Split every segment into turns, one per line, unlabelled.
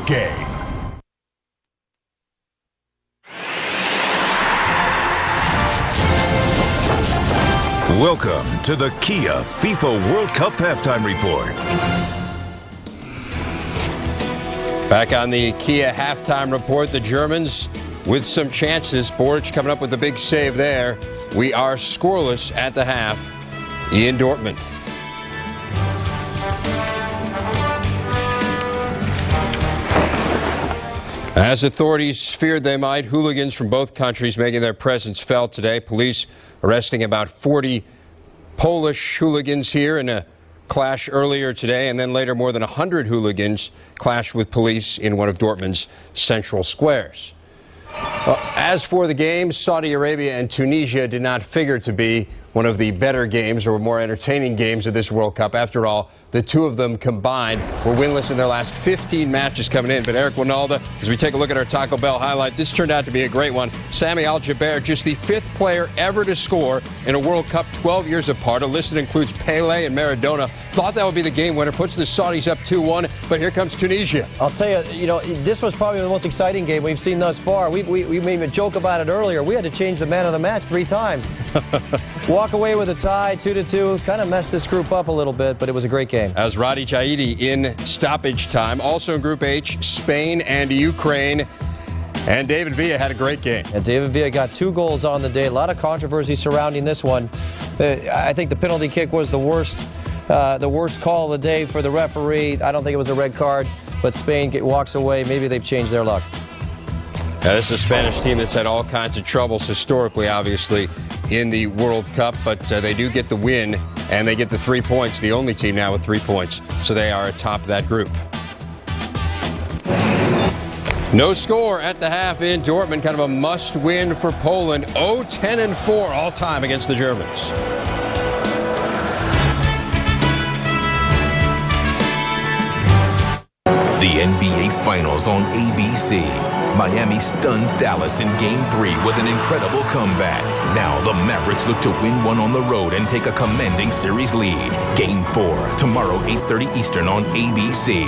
game. Welcome to the Kia FIFA World Cup Halftime Report.
Back on the Kia Halftime Report, the Germans with some chances. Boric coming up with the big save there. We are scoreless at the half in Dortmund. As authorities feared they might, hooligans from both countries making their presence felt today. Police arresting about 40 Polish hooligans here in a clash earlier today, and then later more than 100 hooligans clashed with police in one of Dortmund's central squares. Well, as for the games, Saudi Arabia and Tunisia did not figure to be one of the better games or more entertaining games of this World Cup. After all, the two of them combined were winless in their last 15 matches coming in. But Eric Winalda, as we take a look at our Taco Bell highlight, this turned out to be a great one. Sami Al-Jaber, just the fifth player ever to score in a World Cup 12 years apart. A list that includes Pele and Maradona. Thought that would be the game winner. Puts the Saudis up 2-1, but here comes Tunisia.
I'll tell you, this was probably the most exciting game we've seen thus far. We made a joke about it earlier. We had to change the man of the match 3 times. Walk away with a tie, 2-2. Kind of messed this group up a little bit, but it was a great game.
As Radi Jaidi in stoppage time. Also in Group H, Spain and Ukraine. And David Villa had a great game.
And David Villa got 2 goals on the day. A lot of controversy surrounding this one. I think the penalty kick was the worst call of the day for the referee. I don't think it was a red card, but Spain walks away. Maybe they've changed their luck.
This is a Spanish team that's had all kinds of troubles historically, obviously, in the World Cup, but they do get the win, and they get the 3 points, the only team now with 3 points. So they are atop that group. No score at the half in Dortmund, kind of a must-win for Poland. 0-10-4 all-time against the Germans.
The NBA Finals on ABC. Miami stunned Dallas in Game 3 with an incredible comeback. Now the Mavericks look to win one on the road and take a commanding series lead. Game 4, tomorrow 8:30 Eastern on ABC.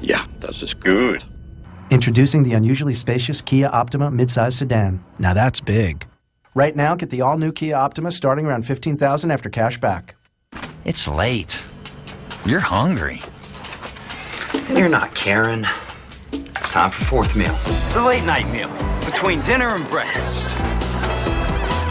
Yeah, das ist good.
Introducing the unusually spacious Kia Optima midsize sedan. Now that's big. Right now, get the all-new Kia Optima starting around $15,000 after cash back.
It's late. You're hungry.
And you're not Karen. It's time for fourth meal. The late night meal between dinner and breakfast.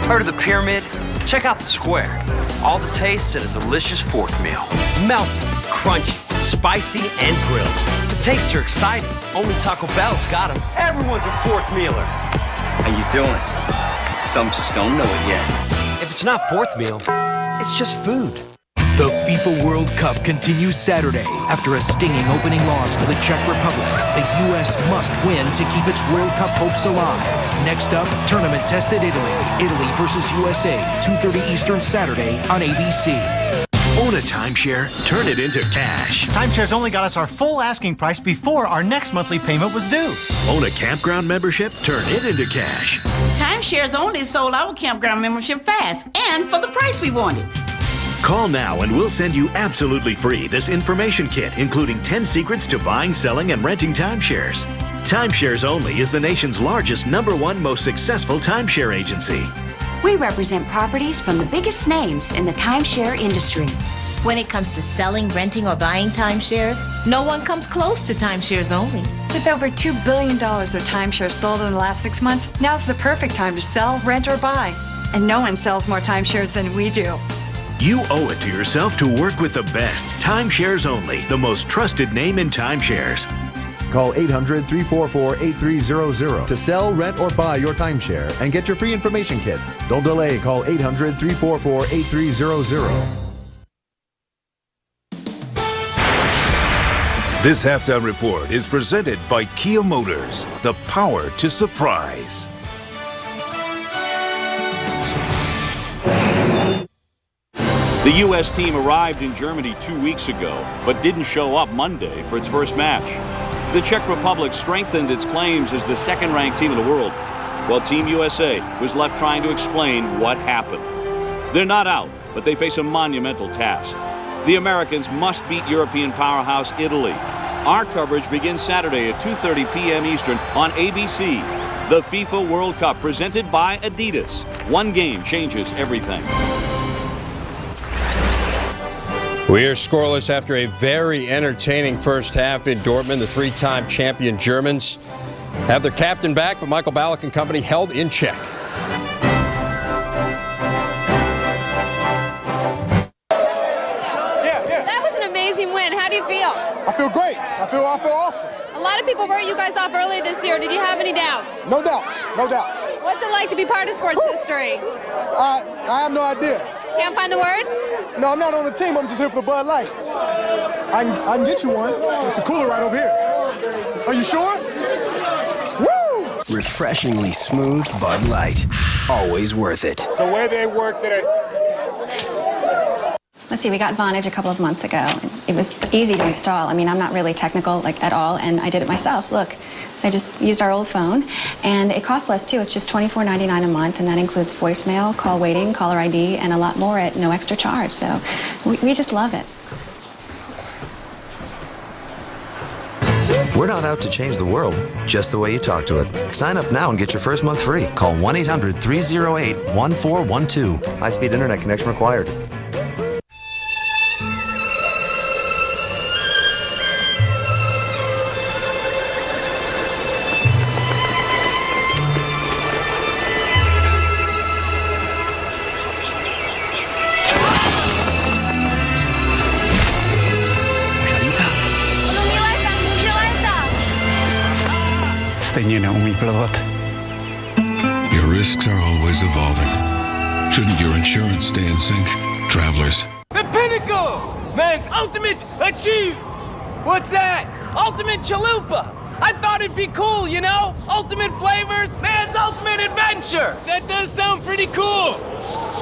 Heard of the pyramid? Check out the square. All the tastes in a delicious fourth meal. Melty, crunchy, spicy, and grilled. The tastes are exciting. Only Taco Bell's got them. Everyone's a fourth mealer. How you doing? Some just don't know it yet. If it's not fourth meal, it's just food.
The FIFA World Cup continues Saturday. After a stinging opening loss to the Czech Republic, the U.S. must win to keep its World Cup hopes alive. Next up, tournament-tested Italy. Italy versus USA, 2:30 Eastern Saturday on ABC. Own a timeshare, turn it into cash.
Timeshares only got us our full asking price before our next monthly payment was due.
Own a campground membership, turn it into cash.
Timeshares only sold our campground membership fast and for the price we wanted.
Call now and we'll send you absolutely free this information kit, including 10 secrets to buying, selling, and renting timeshares. Timeshares Only is the nation's largest, #1 most successful timeshare agency.
We represent properties from the biggest names in the timeshare industry.
When it comes to selling, renting, or buying timeshares, no one comes close to Timeshares Only.
With over $2 billion of timeshares sold in the last 6 months, now's the perfect time to sell, rent, or buy. And no one sells more timeshares than we do.
You owe it to yourself to work with the best. Timeshares Only, the most trusted name in timeshares.
Call 800-344-8300 to sell, rent, or buy your timeshare and get your free information kit. Don't delay. Call 800-344-8300.
This halftime report is presented by Kia Motors, the power to surprise.
The U.S. team arrived in Germany 2 weeks ago, but didn't show up Monday for its first match. The Czech Republic strengthened its claims as the second-ranked team in the world, while Team USA was left trying to explain what happened. They're not out, but they face a monumental task. The Americans must beat European powerhouse Italy. Our coverage begins Saturday at 2:30 p.m. Eastern on ABC. The FIFA World Cup presented by Adidas. One game changes everything.
We are scoreless after a very entertaining first half in Dortmund. The three-time champion Germans have their captain back, but Michael Ballack and company held in check.
That was an amazing win. How do you feel?
I feel great. I feel awesome.
A lot of people wrote you guys off early this year. Did you have any doubts?
No doubts. No doubts.
What's it like to be part of sports history?
I have no idea.
Can't find the words?
No, I'm not on the team. I'm just here for the Bud Light. I can get you one. It's a cooler right over here. Are you sure? Woo!
Refreshingly smooth Bud Light. Always worth it.
The way they work today.
Let's see, we got Vonage a couple of months ago. It was easy to install. I mean, I'm not really technical, at all, and I did it myself. Look, so I just used our old phone, and it costs less, too. It's just $24.99 a month, and that includes voicemail, call waiting, caller ID, and a lot more at no extra charge. So we just love it.
We're not out to change the world, just the way you talk to it. Sign up now and get your first month free. Call 1-800-308-1412. High-speed internet connection required.
Stejně neumí plavat.
Your risks are always evolving. Shouldn't your insurance stay in sync? Travelers.
The pinnacle! Man's ultimate achieve! What's that? Ultimate chalupa! I thought it'd be cool, you know? Ultimate flavors, man's ultimate adventure! That does sound pretty cool!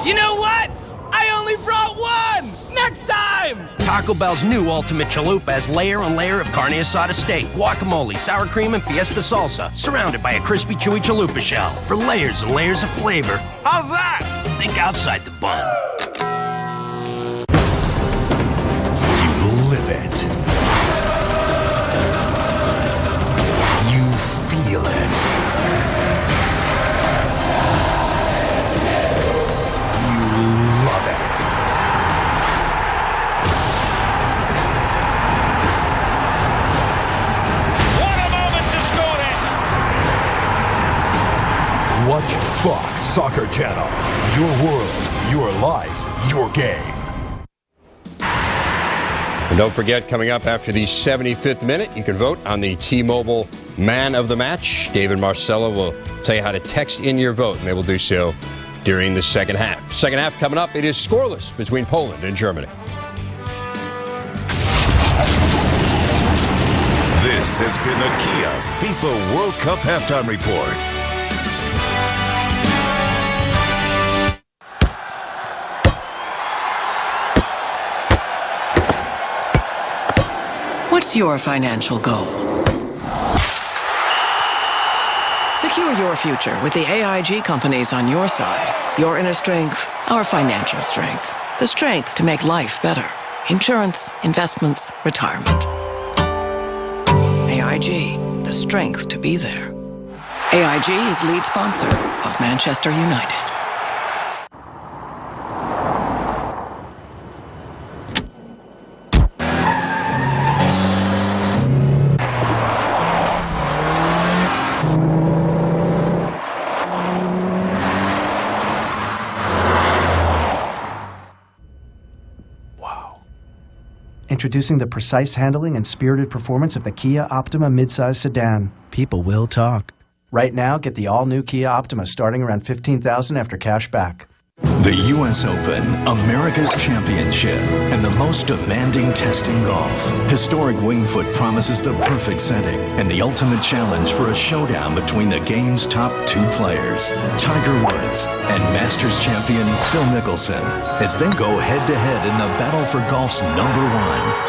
You know what? I only brought one! Next time!
Taco Bell's new Ultimate Chalupa has layer on layer of carne asada steak, guacamole, sour cream, and fiesta salsa, surrounded by a crispy, chewy chalupa shell for layers and layers of flavor.
How's that?
Think outside the bun. You live it. You feel it. You love it.
Watch Fox Soccer Channel. Your world, your life, your game.
And don't forget, coming up after the 75th minute, you can vote on the T-Mobile Man of the Match. David Marcello will tell you how to text in your vote, and they will do so during the second half. Second half coming up, it is scoreless between Poland and Germany.
This has been the Kia FIFA World Cup Halftime Report.
What's your financial goal? Secure your future with the AIG companies on your side. Your inner strength, our financial strength. The strength to make life better. Insurance, investments, retirement. AIG, the strength to be there. AIG is lead sponsor of Manchester United.
Introducing the precise handling and spirited performance of the Kia Optima midsize sedan. People will talk. Right now, get the all-new Kia Optima starting around $15,000 after cash back.
The U.S. Open, America's championship, and the most demanding test in golf. Historic Winged Foot promises the perfect setting and the ultimate challenge for a showdown between the game's top two players, Tiger Woods and Masters champion Phil Mickelson, as they go head-to-head in the battle for golf's #1,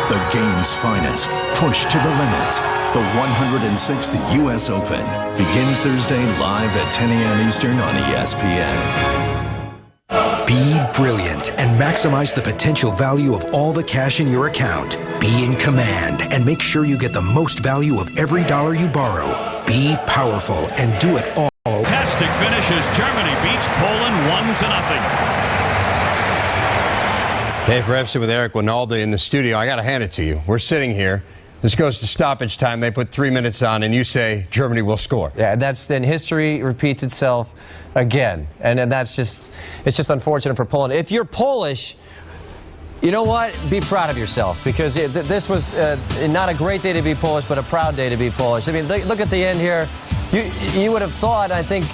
the game's finest, pushed to the limit. The 106th U.S. Open begins Thursday live at 10 a.m. Eastern on ESPN.
Be brilliant and maximize the potential value of all the cash in your account. Be in command and make sure you get the most value of every dollar you borrow. Be powerful and do it all.
Fantastic finish as Germany beats Poland 1-0.
Dave Revson with Eric Winalda in the studio. I got to hand it to you. We're sitting here. This goes to stoppage time. They put 3 minutes on, and you say Germany will score.
Yeah, and then history repeats itself again, and it's just unfortunate for Poland. If you're Polish, you know what? Be proud of yourself, because this was not a great day to be Polish, but a proud day to be Polish. I mean, look at the end here. You would have thought. I think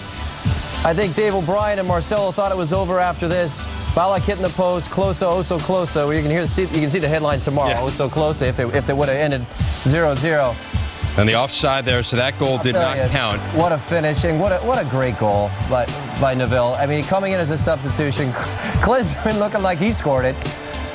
Dave O'Brien and Marcelo thought it was over after this. Ballack hitting the post, close, oh so close. So you can see the headlines tomorrow. Yeah. Oh so close if they would have ended 0-0.
And the offside there, so that goal did not count.
What a finish, and what a great goal by Neville. I mean, coming in as a substitution, Klinsmann looking like he scored it.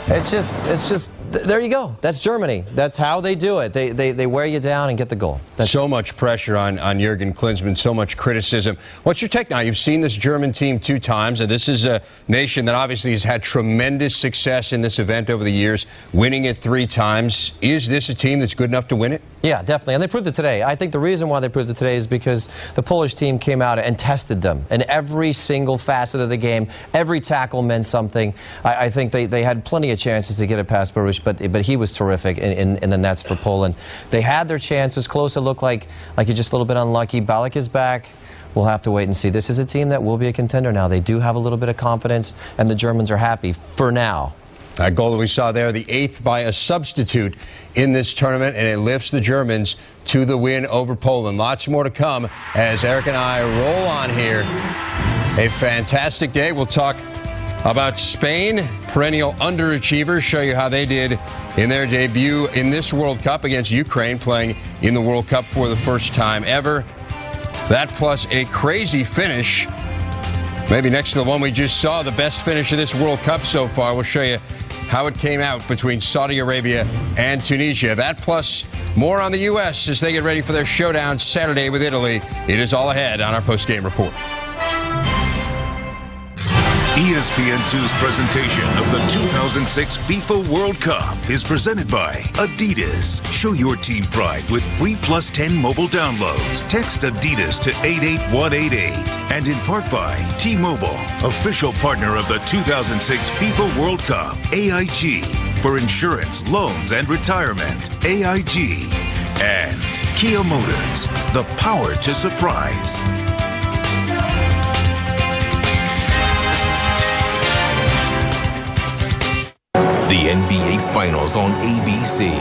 It's just there you go. That's Germany. That's how they do it. They wear you down and get the goal.
So much pressure on Jurgen Klinsmann, so much criticism. What's your take now? You've seen this German team 2 times, and this is a nation that obviously has had tremendous success in this event over the years, winning it 3 times. Is this a team that's good enough to win it?
Yeah, definitely, and they proved it today. I think the reason why they proved it today is because the Polish team came out and tested them in every single facet of the game. Every tackle meant something. I think they had plenty of chances to get it past Baruch, but he was terrific in the nets for Poland. They had their chances. Klose looked like you're just a little bit unlucky. Ballack is back. We'll have to wait and see. This is a team that will be a contender now. They do have a little bit of confidence, and the Germans are happy for now.
That goal that we saw there, the 8th by a substitute in this tournament, and it lifts the Germans to the win over Poland. Lots more to come as Eric and I roll on here. A fantastic day. We'll talk about Spain, perennial underachievers, show you how they did in their debut in this World Cup against Ukraine, playing in the World Cup for the first time ever. That plus a crazy finish. Maybe next to the one we just saw, the best finish of this World Cup so far. We'll show you how it came out between Saudi Arabia and Tunisia. That plus more on the U.S. as they get ready for their showdown Saturday with Italy. It is all ahead on our post-game report.
ESPN2's presentation of the 2006 FIFA World Cup is presented by Adidas. Show your team pride with free +10 mobile downloads. Text Adidas to 88188. And in part by T-Mobile, official partner of the 2006 FIFA World Cup. AIG, for insurance, loans, and retirement. AIG. And Kia Motors, the power to surprise.
The NBA Finals on ABC.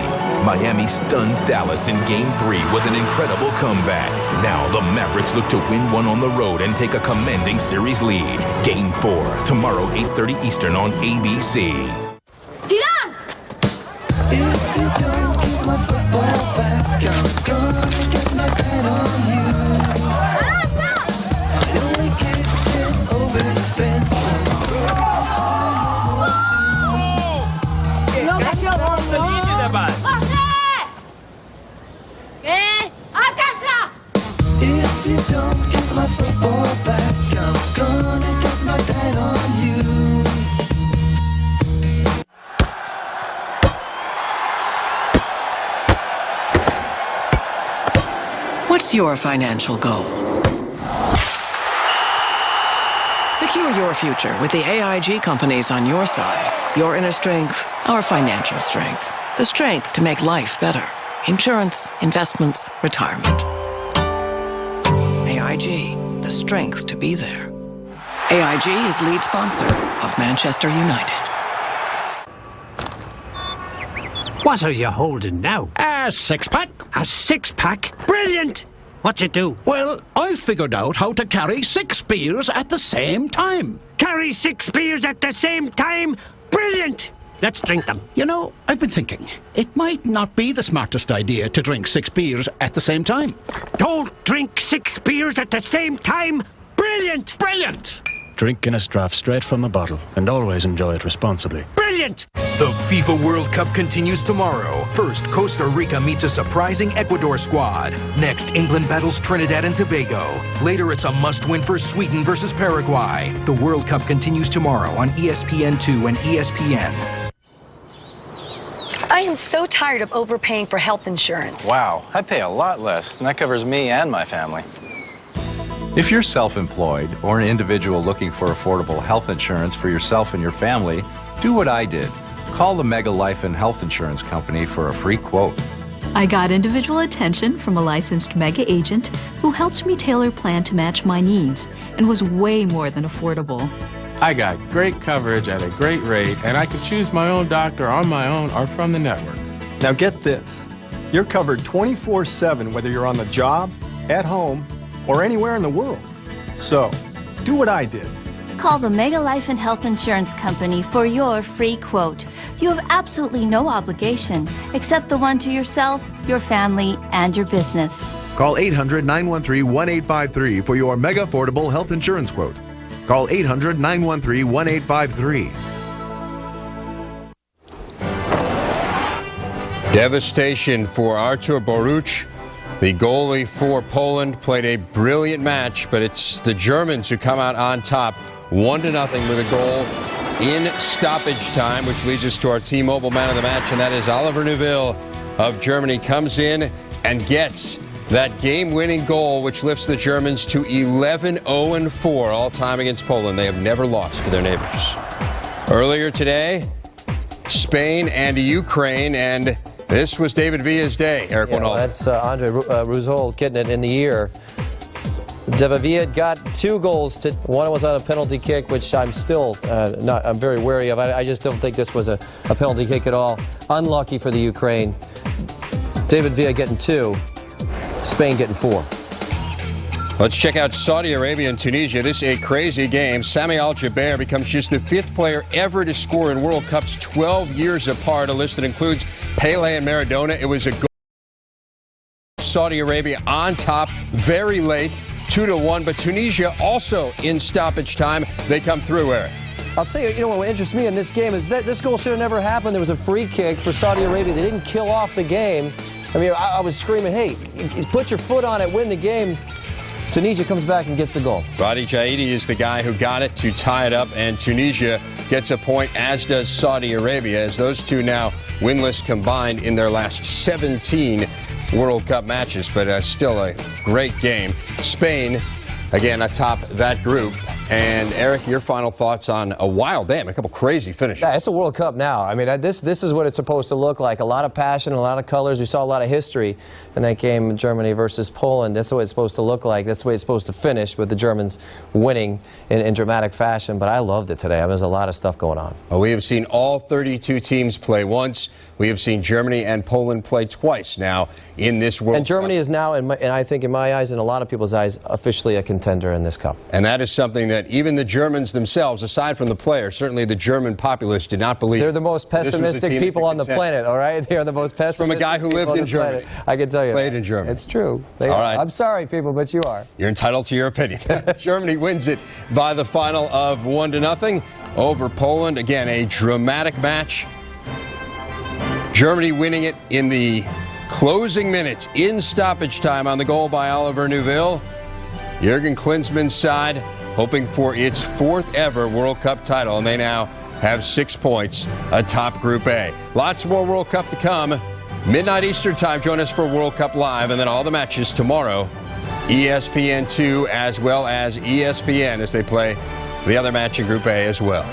Miami stunned Dallas in Game 3 with an incredible comeback. Now the Mavericks look to win one on the road and take a commanding series lead. Game 4, tomorrow 8:30 Eastern on ABC.
Dylan! If you don't give my football back, I'm gonna get my pen on you. I only kicked it over the fence. If you don't give my football back, I'm gonna get my pen on you.
What's your financial goal? Secure your future with the AIG companies on your side. Your inner strength, our financial strength. The strength to make life better. Insurance, investments, retirement. AIG, the strength to be there. AIG is lead sponsor of Manchester United.
What are you holding now? A six-pack. A six-pack? Brilliant! What'd you do?
Well, I figured out how to carry 6 beers at the same time.
Carry carry 6 beers at the same time? Brilliant! Let's drink them.
You know, I've been thinking, it might not be the smartest idea to drink 6 beers at the same time.
Don't drink 6 beers at the same time. Brilliant!
Brilliant! Drink Guinness draft straight from the bottle and always enjoy it responsibly.
Brilliant!
The FIFA World Cup continues tomorrow. First, Costa Rica meets a surprising Ecuador squad. Next, England battles Trinidad and Tobago. Later, it's a must-win for Sweden versus Paraguay. The World Cup continues tomorrow on ESPN2 and ESPN.
I am so tired of overpaying for health insurance.
Wow, I pay a lot less, and that covers me and my family. If you're self-employed or an individual looking for affordable health insurance for yourself and your family, do what I did. Call the Mega Life and Health Insurance Company for a free quote.
I got individual attention from a licensed Mega agent who helped me tailor a plan to match my needs and was way more than affordable.
I got great coverage at a great rate, and I could choose my own doctor on my own or from the network.
Now get this. You're covered 24/7 whether you're on the job, at home, or anywhere in the world. So, do what I did.
Call the Mega Life and Health Insurance Company for your free quote. You have absolutely no obligation except the one to yourself, your family, and your business.
Call 800-913-1853 for your mega affordable health insurance quote. Call 800-913-1853.
Devastation for Artur Boruc. The goalie for Poland played a brilliant match, but it's the Germans who come out on top 1-0 with a goal in stoppage time, which leads us to our T-Mobile man of the match, and that is Oliver Neuville of Germany. Comes in and gets that game-winning goal, which lifts the Germans to 11-0-4 all-time against Poland. They have never lost to their neighbors. Earlier today, Spain and Ukraine, and this was David Villa's day, Eric Winall.
Well, that's Andre Ruzol getting it in the ear. David Villa got 2 goals. One was on a penalty kick, which I'm still I'm very wary of. I just don't think this was a penalty kick at all. Unlucky for the Ukraine. David Villa getting 2. Spain getting 4.
Let's check out Saudi Arabia and Tunisia. This is a crazy game. Sami Al-Jaber becomes just the 5th player ever to score in World Cups 12 years apart, a list that includes Pele and Maradona. It was a goal. Saudi Arabia on top very late, 2-1, but Tunisia also in stoppage time. They come through, Eric.
I'll tell you, what interests me in this game is that this goal should have never happened. There was a free kick for Saudi Arabia. They didn't kill off the game. I mean, I was screaming, hey, put your foot on it, win the game. Tunisia comes back and gets the goal.
Radi Jaidi is the guy who got it to tie it up, and Tunisia gets a point, as does Saudi Arabia, as those two now winless combined in their last 17 World Cup matches, but still a great game. Spain, again, atop that group. And Eric, your final thoughts on a wild day, a couple crazy finishes.
Yeah, it's a World Cup now. I mean, this is what it's supposed to look like. A lot of passion, a lot of colors. We saw a lot of history in that game, Germany versus Poland. That's the way it's supposed to look like. That's the way it's supposed to finish, with the Germans winning in dramatic fashion. But I loved it today. I mean, there's a lot of stuff going on.
Well, we have seen all 32 teams play once. We have seen Germany and Poland play twice now in this World Cup.
And Germany is now, and I think in my eyes and a lot of people's eyes, officially a contender in this Cup.
And that is something that even the Germans themselves, aside from the players, certainly the German populace did not believe.
They're the most pessimistic people on the planet, all right? They are the most pessimistic.
From a guy who lived in Germany.
I can tell you.
Played in Germany.
It's true.
All right.
I'm sorry, people, but you are.
You're entitled to your opinion. Germany wins it by the final of 1-0 over Poland. Again, a dramatic match. Germany winning it in the closing minutes in stoppage time on the goal by Oliver Neuville. Jurgen Klinsmann's side hoping for its 4th ever World Cup title, and they now have 6 points atop Group A. Lots more World Cup to come. Midnight Eastern time, join us for World Cup Live, and then all the matches tomorrow. ESPN2 as well as ESPN as they play the other match in Group A as well.